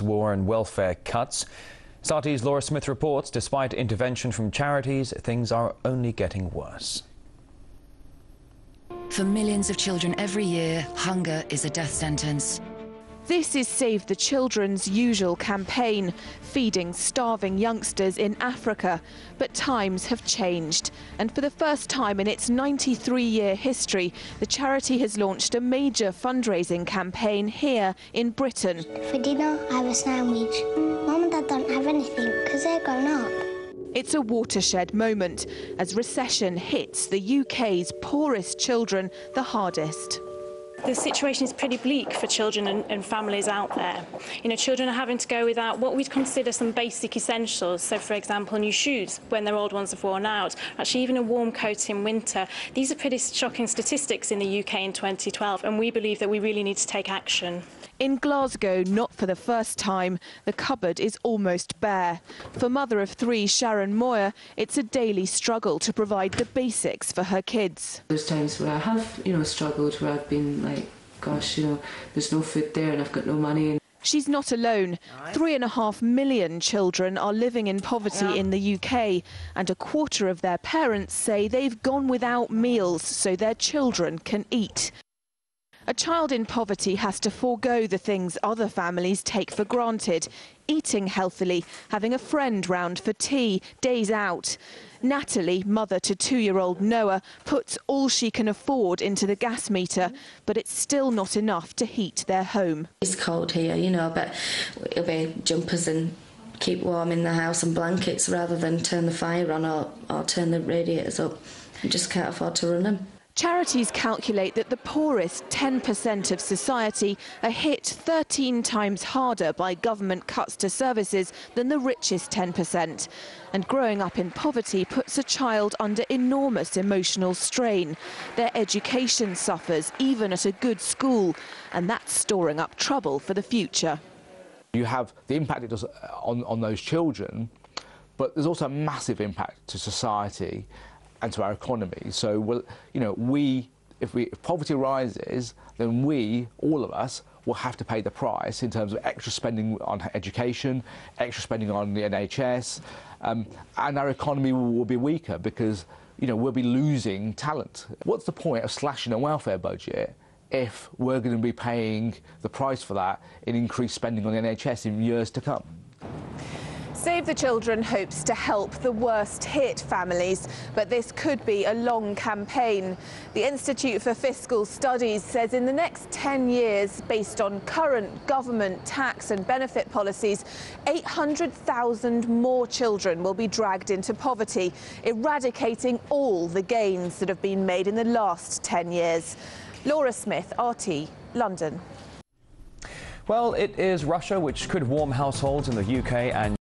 war and welfare cuts. SRT's Laura Smith reports, despite intervention from charities, things are only getting worse. For millions of children every year, hunger is a death sentence. This is Save the Children's usual campaign, feeding starving youngsters in Africa. But times have changed, and for the first time in its 93-year history, the charity has launched a major fundraising campaign here in Britain. For dinner, I have a sandwich. Mum and Dad don't have anything because they're grown up. It's a watershed moment as recession hits the UK's poorest children the hardest. The situation is pretty bleak for children and families out there. You know, children are having to go without what we'd consider some basic essentials. So, for example, new shoes when their old ones have worn out, actually even a warm coat in winter. These are pretty shocking statistics in the UK in 2012, and we believe that we really need to take action. In Glasgow, not for the first time, the cupboard is almost bare. For mother of three, Sharon Moyer, it's a daily struggle to provide the basics for her kids. There's times where I have, struggled, where I've been like, gosh, there's no food there and I've got no money. She's not alone. 3.5 million children are living in poverty in the UK, and a quarter of their parents say they've gone without meals so their children can eat. A child in poverty has to forego the things other families take for granted. Eating healthily, having a friend round for tea, days out. Natalie, mother to 2-year-old Noah, puts all she can afford into the gas meter, but it's still not enough to heat their home. It's cold here, but it'll be jumpers and keep warm in the house and blankets rather than turn the fire on or turn the radiators up. I just can't afford to run them. Charities calculate that the poorest 10% of society are hit 13 times harder by government cuts to services than the richest 10%. And growing up in poverty puts a child under enormous emotional strain. Their education suffers, even at a good school, and that's storing up trouble for the future. You have the impact it does on those children, but there's also a massive impact to society and to our economy. So, if poverty rises, then all of us, will have to pay the price in terms of extra spending on education, extra spending on the NHS, and our economy will be weaker because, we'll be losing talent. What's the point of slashing a welfare budget if we're going to be paying the price for that in increased spending on the NHS in years to come? Save the Children hopes to help the worst-hit families, but this could be a long campaign. The Institute for Fiscal Studies says in the next 10 years, based on current government tax and benefit policies, 800,000 more children will be dragged into poverty, eradicating all the gains that have been made in the last 10 years. Laura Smith, RT, London. Well, it is Russia which could warm households in the UK and